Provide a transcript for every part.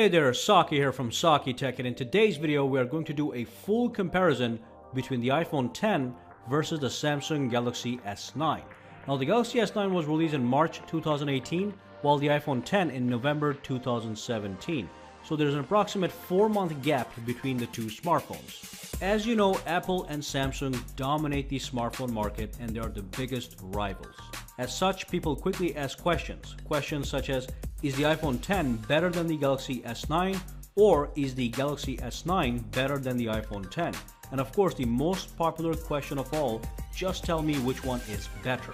Hey there, Saki here from Saki Tech, and in today's video we are going to do a full comparison between the iPhone X versus the Samsung Galaxy S9. Now the Galaxy S9 was released in March 2018 while the iPhone X in November 2017. So there's an approximate 4-month gap between the two smartphones. As you know, Apple and Samsung dominate the smartphone market and they are the biggest rivals. As such, people quickly ask questions such as, is the iPhone X better than the Galaxy S9, or is the Galaxy S9 better than the iPhone X? And of course, the most popular question of all, just tell me which one is better.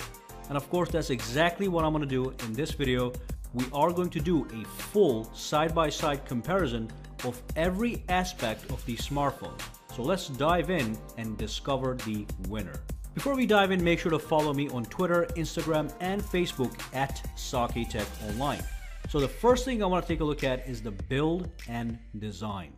And of course, that's exactly what I'm going to do in this video. We are going to do a full side-by-side comparison of every aspect of the smartphone. So let's dive in and discover the winner. Before we dive in, make sure to follow me on Twitter, Instagram, and Facebook at Saki Tech Online. So the first thing I want to take a look at is the build and design.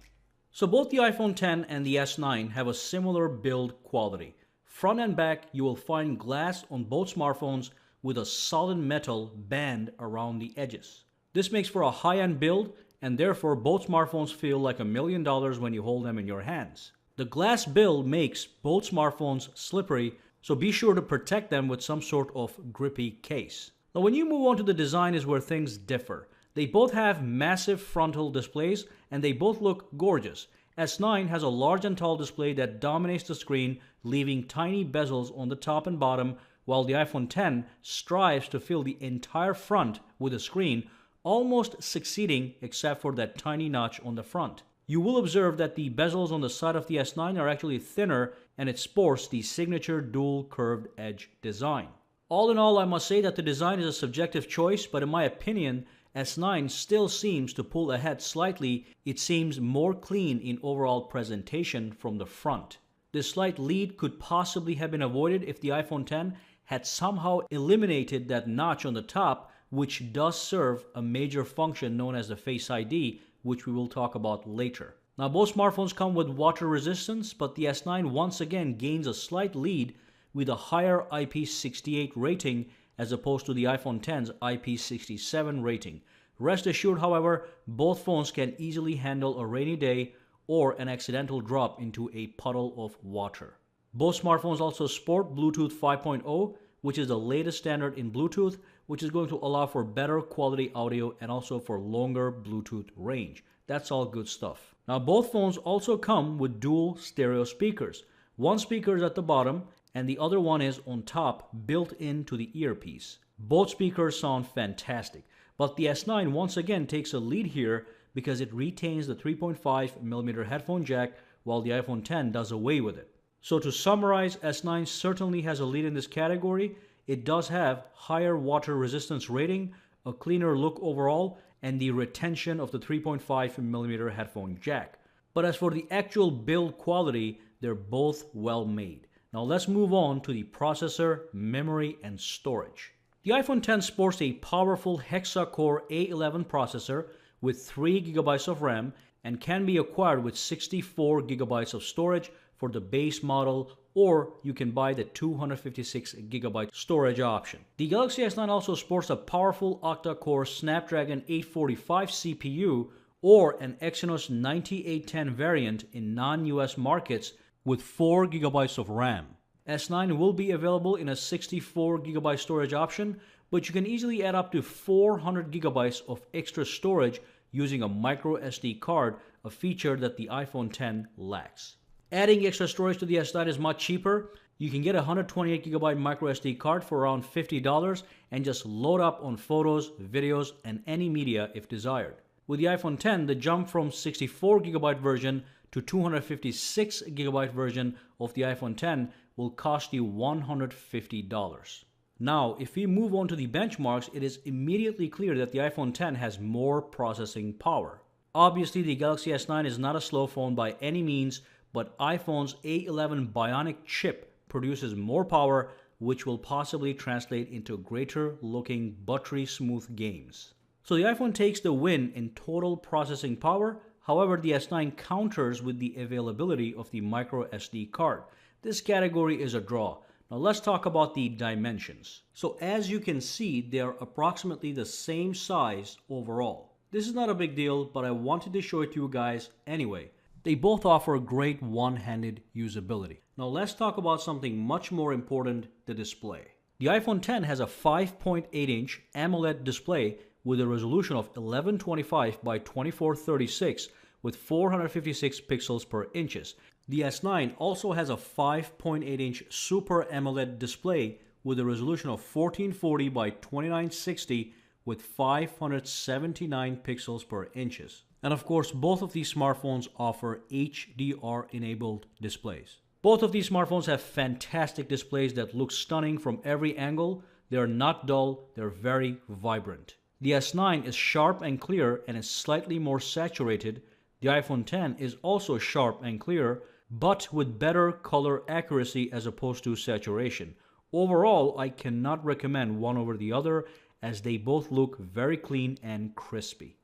So both the iPhone X and the S9 have a similar build quality. Front and back, you will find glass on both smartphones with a solid metal band around the edges. This makes for a high-end build, and therefore both smartphones feel like $1 million when you hold them in your hands. The glass build makes both smartphones slippery, so be sure to protect them with some sort of grippy case. Now when you move on to the design is where things differ. They both have massive frontal displays and they both look gorgeous. S9 has a large and tall display that dominates the screen, leaving tiny bezels on the top and bottom, while the iPhone X strives to fill the entire front with a screen, almost succeeding except for that tiny notch on the front. You will observe that the bezels on the side of the S9 are actually thinner and it sports the signature dual curved edge design. All in all, I must say that the design is a subjective choice, but in my opinion, S9 still seems to pull ahead slightly. It seems more clean in overall presentation from the front. This slight lead could possibly have been avoided if the iPhone X had somehow eliminated that notch on the top, which does serve a major function known as the Face ID, which we will talk about later. Now both smartphones come with water resistance, but the S9 once again gains a slight lead with a higher IP68 rating as opposed to the iPhone X's IP67 rating. Rest assured, however, both phones can easily handle a rainy day or an accidental drop into a puddle of water. Both smartphones also sport Bluetooth 5.0, which is the latest standard in Bluetooth, which is going to allow for better quality audio and also for longer Bluetooth range. That's all good stuff. Now both phones also come with dual stereo speakers. One speaker is at the bottom and the other one is on top, built into the earpiece. Both speakers sound fantastic, but the S9 once again takes a lead here because it retains the 3.5mm headphone jack while the iPhone X does away with it. So to summarize, S9 certainly has a lead in this category. It does have higher water resistance rating, a cleaner look overall, and the retention of the 3.5mm headphone jack. But as for the actual build quality, they're both well made. Now let's move on to the processor, memory, and storage. The iPhone X sports a powerful hexa-core A11 processor with 3GB of RAM and can be acquired with 64GB of storage for the base model, or you can buy the 256GB storage option. The Galaxy S9 also sports a powerful octa-core Snapdragon 845 CPU or an Exynos 9810 variant in non-US markets with 4GB of RAM. S9 will be available in a 64GB storage option, but you can easily add up to 400GB of extra storage using a micro SD card, a feature that the iPhone X lacks. Adding extra storage to the S9 is much cheaper. You can get a 128GB micro SD card for around $50 and just load up on photos, videos, and any media if desired. With the iPhone X, the jump from 64GB version to 256GB version of the iPhone X will cost you $150. Now, if we move on to the benchmarks, it is immediately clear that the iPhone X has more processing power. Obviously, the Galaxy S9 is not a slow phone by any means, but iPhone's A11 Bionic chip produces more power, which will possibly translate into greater looking buttery smooth games. So the iPhone takes the win in total processing power. However, the S9 counters with the availability of the micro SD card. This category is a draw. Now let's talk about the dimensions. So as you can see, they are approximately the same size overall. This is not a big deal, but I wanted to show it to you guys anyway. They both offer great one-handed usability. Now let's talk about something much more important, the display. The iPhone X has a 5.8-inch AMOLED display with a resolution of 1125 by 2436 with 456 pixels per inches. The S9 also has a 5.8-inch Super AMOLED display with a resolution of 1440 by 2960 with 579 pixels per inches. And of course, both of these smartphones offer HDR-enabled displays. Both of these smartphones have fantastic displays that look stunning from every angle. They are not dull, they're very vibrant. The S9 is sharp and clear and is slightly more saturated. The iPhone X is also sharp and clear, but with better color accuracy as opposed to saturation. Overall, I cannot recommend one over the other as they both look very clean and crispy.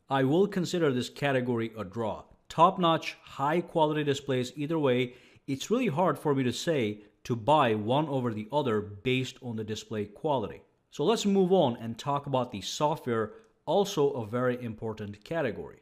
I will consider this category a draw. Top-notch, high-quality displays either way. It's really hard for me to say to buy one over the other based on the display quality. So let's move on and talk about the software, also a very important category.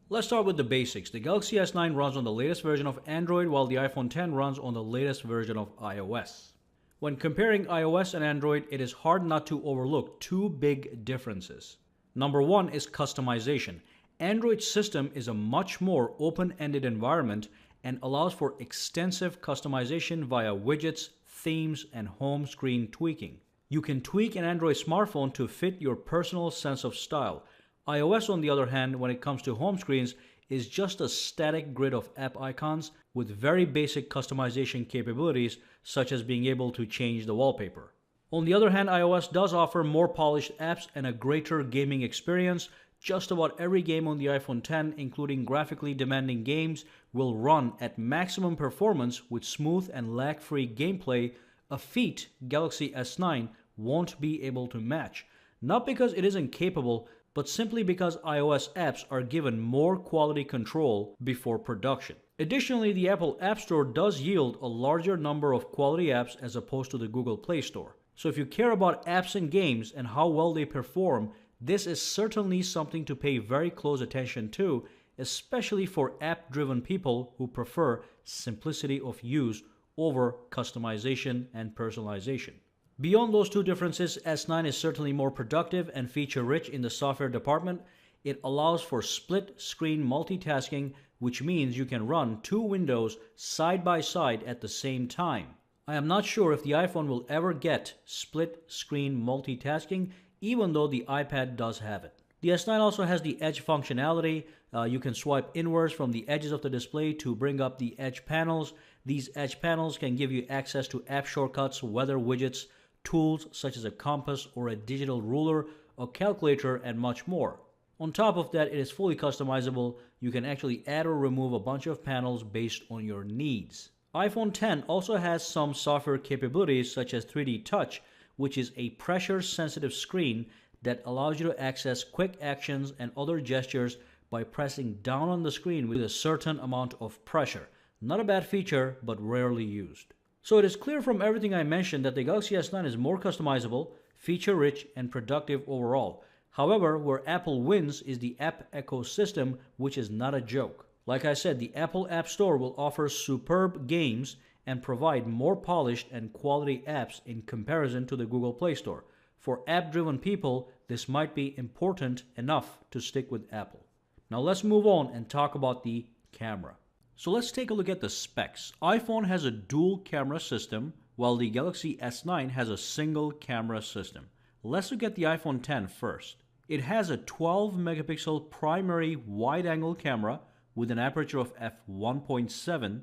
Let's start with the basics. The Galaxy S9 runs on the latest version of Android, while the iPhone X runs on the latest version of iOS. When comparing iOS and Android, it is hard not to overlook two big differences. Number one is customization. Android's system is a much more open-ended environment and allows for extensive customization via widgets, themes, and home screen tweaking. You can tweak an Android smartphone to fit your personal sense of style. iOS, on the other hand, when it comes to home screens, is just a static grid of app icons with very basic customization capabilities, such as being able to change the wallpaper. On the other hand, iOS does offer more polished apps and a greater gaming experience. Just about every game on the iPhone X, including graphically demanding games, will run at maximum performance with smooth and lag-free gameplay, a feat Galaxy S9 won't be able to match. Not because it isn't capable, but simply because iOS apps are given more quality control before production. Additionally, the Apple App Store does yield a larger number of quality apps as opposed to the Google Play Store. So if you care about apps and games and how well they perform, this is certainly something to pay very close attention to, especially for app-driven people who prefer simplicity of use over customization and personalization. Beyond those two differences, S9 is certainly more productive and feature-rich in the software department. It allows for split-screen multitasking, which means you can run two windows side by side at the same time. I am not sure if the iPhone will ever get split-screen multitasking, even though the iPad does have it. The S9 also has the Edge functionality. You can swipe inwards from the edges of the display to bring up the Edge panels. These Edge panels can give you access to app shortcuts, weather widgets, tools such as a compass or a digital ruler, a calculator, and much more. On top of that, it is fully customizable. You can actually add or remove a bunch of panels based on your needs. iPhone X also has some software capabilities such as 3D Touch, which is a pressure-sensitive screen that allows you to access quick actions and other gestures by pressing down on the screen with a certain amount of pressure. Not a bad feature, but rarely used. So it is clear from everything I mentioned that the Galaxy S9 is more customizable, feature-rich, and productive overall. However, where Apple wins is the app ecosystem, which is not a joke. Like I said, the Apple App Store will offer superb games and provide more polished and quality apps in comparison to the Google Play Store. For app-driven people, this might be important enough to stick with Apple. Now let's move on and talk about the camera. So let's take a look at the specs. iPhone has a dual camera system, while the Galaxy S9 has a single camera system. Let's look at the iPhone X first. It has a 12 megapixel primary wide-angle camera with an aperture of f1.7.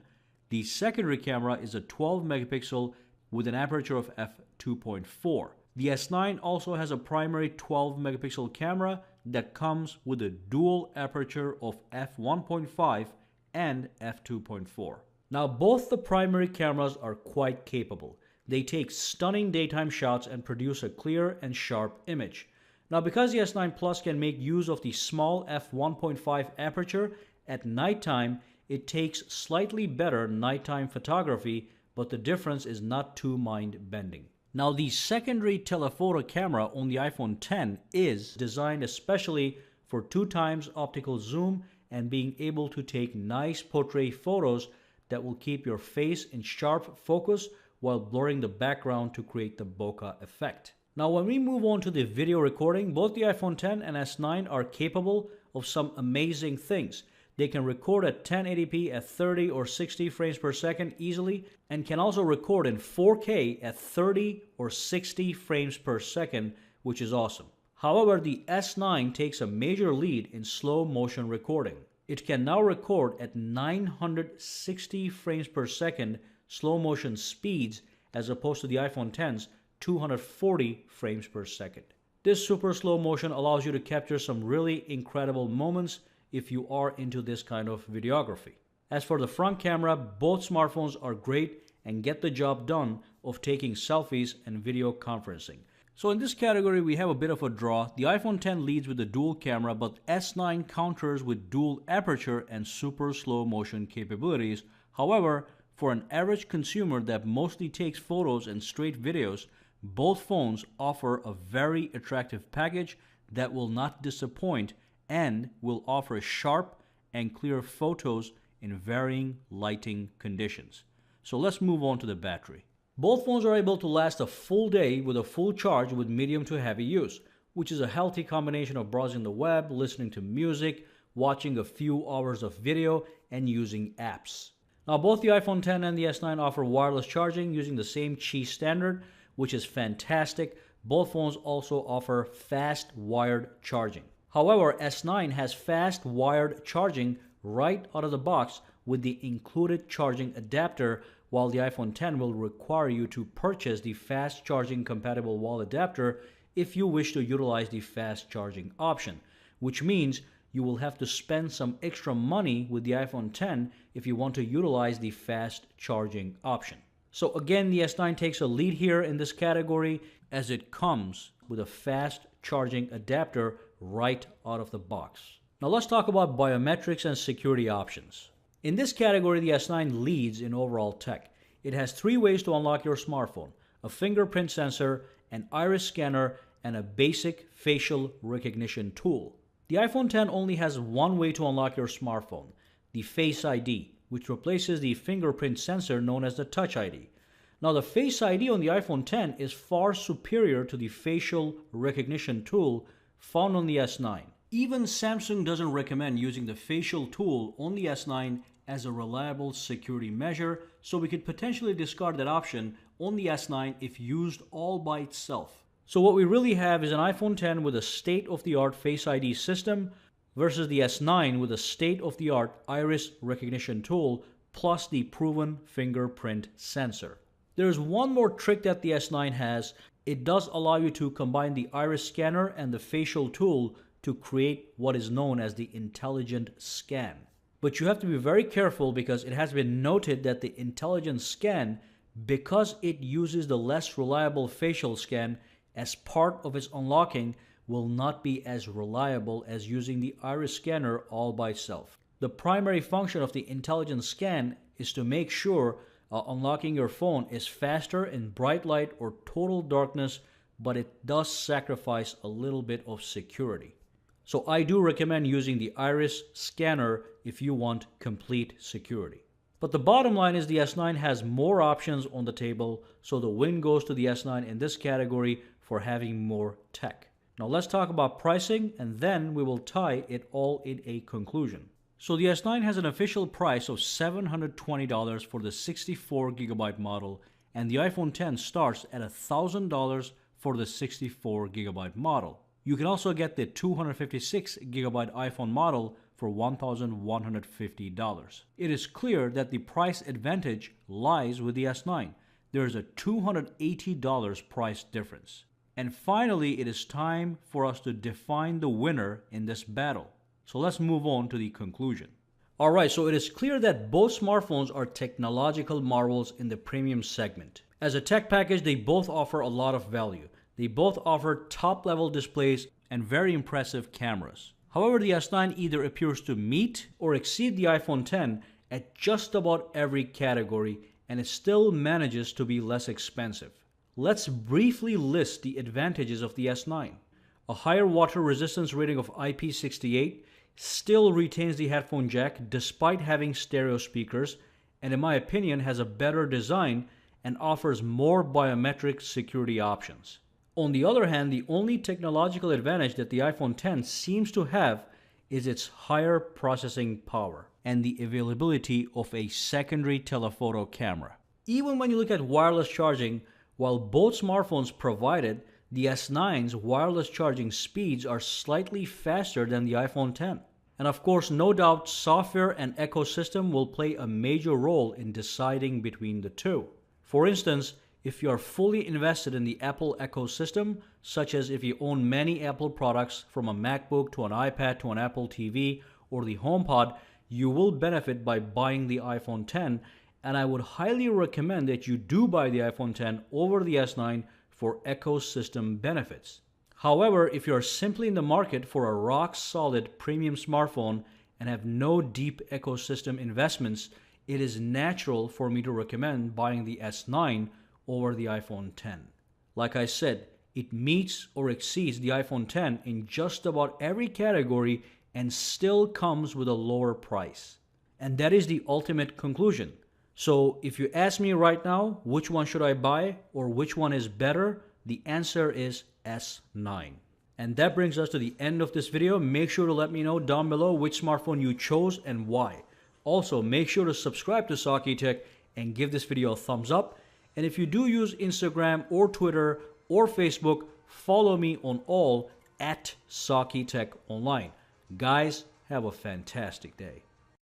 The secondary camera is a 12 megapixel with an aperture of f2.4. The S9 also has a primary 12 megapixel camera that comes with a dual aperture of f1.5 and f2.4. Now both the primary cameras are quite capable. They take stunning daytime shots and produce a clear and sharp image. Now because the S9 Plus can make use of the small f1.5 aperture, at nighttime it takes slightly better nighttime photography, but the difference is not too mind-bending. Now the secondary telephoto camera on the iPhone X is designed especially for 2 times optical zoom and being able to take nice portrait photos that will keep your face in sharp focus while blurring the background to create the bokeh effect. Now when we move on to the video recording, both the iPhone X and S9 are capable of some amazing things. They can record at 1080p at 30 or 60 frames per second easily, and can also record in 4K at 30 or 60 frames per second, which is awesome. However, the S9 takes a major lead in slow motion recording. It can now record at 960 frames per second slow motion speeds as opposed to the iPhone X's 240 frames per second. This super slow motion allows you to capture some really incredible moments if you are into this kind of videography. As for the front camera, both smartphones are great and get the job done of taking selfies and video conferencing. So in this category, we have a bit of a draw. The iPhone X leads with the dual camera, but S9 counters with dual aperture and super slow motion capabilities. However, for an average consumer that mostly takes photos and straight videos, both phones offer a very attractive package that will not disappoint and will offer sharp and clear photos in varying lighting conditions. So let's move on to the battery. Both phones are able to last a full day with a full charge with medium to heavy use, which is a healthy combination of browsing the web, listening to music, watching a few hours of video, and using apps. Now both the iPhone X and the S9 offer wireless charging using the same Qi standard, which is fantastic. Both phones also offer fast wired charging. However, S9 has fast wired charging right out of the box with the included charging adapter, while the iPhone X will require you to purchase the fast charging compatible wall adapter if you wish to utilize the fast charging option, which means you will have to spend some extra money with the iPhone X if you want to utilize the fast charging option. So again, the S9 takes a lead here in this category as it comes with a fast charging adapter right out of the box. Now let's talk about biometrics and security options. In this category, the S9 leads in overall tech. It has 3 ways to unlock your smartphone: a fingerprint sensor, an iris scanner, and a basic facial recognition tool. The iPhone X only has 1 way to unlock your smartphone: the Face ID, which replaces the fingerprint sensor known as the Touch ID. Now the Face ID on the iPhone X is far superior to the facial recognition tool found on the S9. Even Samsung doesn't recommend using the facial tool on the S9 as a reliable security measure, so we could potentially discard that option on the S9 if used all by itself. So what we really have is an iPhone X with a state-of-the-art Face ID system versus the S9 with a state-of-the-art iris recognition tool plus the proven fingerprint sensor. There's one more trick that the S9 has. It does allow you to combine the iris scanner and the facial tool to create what is known as the intelligent scan. But you have to be very careful because it has been noted that the intelligent scan, because it uses the less reliable facial scan as part of its unlocking, will not be as reliable as using the iris scanner all by itself. The primary function of the intelligent scan is to make sure unlocking your phone is faster in bright light or total darkness, but it does sacrifice a little bit of security. So I do recommend using the iris scanner if you want complete security. But the bottom line is the S9 has more options on the table, so the win goes to the S9 in this category for having more tech. Now let's talk about pricing, and then we will tie it all in a conclusion. So the S9 has an official price of $720 for the 64GB model, and the iPhone X starts at $1,000 for the 64GB model. You can also get the 256GB iPhone model for $1,150. It is clear that the price advantage lies with the S9. There is a $280 price difference. And finally, it is time for us to define the winner in this battle. So let's move on to the conclusion. Alright, so it is clear that both smartphones are technological marvels in the premium segment. As a tech package, they both offer a lot of value. They both offer top-level displays and very impressive cameras. However, the S9 either appears to meet or exceed the iPhone X at just about every category, and it still manages to be less expensive. Let's briefly list the advantages of the S9. A higher water resistance rating of IP68 still retains the headphone jack despite having stereo speakers, and in my opinion has a better design and offers more biometric security options. On the other hand, the only technological advantage that the iPhone X seems to have is its higher processing power and the availability of a secondary telephoto camera. Even when you look at wireless charging, while both smartphones provided, the S9's wireless charging speeds are slightly faster than the iPhone X. And of course, no doubt, software and ecosystem will play a major role in deciding between the two. For instance, if you are fully invested in the Apple ecosystem, such as if you own many Apple products from a MacBook to an iPad to an Apple TV or the HomePod, you will benefit by buying the iPhone X, and I would highly recommend that you do buy the iPhone X over the S9 for ecosystem benefits. However, if you are simply in the market for a rock-solid premium smartphone and have no deep ecosystem investments, it is natural for me to recommend buying the S9 over the iPhone X. Like I said, it meets or exceeds the iPhone X in just about every category and still comes with a lower price. And that is the ultimate conclusion. So if you ask me right now, which one should I buy or which one is better, the answer is S9. And that brings us to the end of this video. Make sure to let me know down below which smartphone you chose and why. Also, make sure to subscribe to Saki Tech and give this video a thumbs up. And if you do use Instagram or Twitter or Facebook, follow me on all at Saki Tech Online. Guys, have a fantastic day.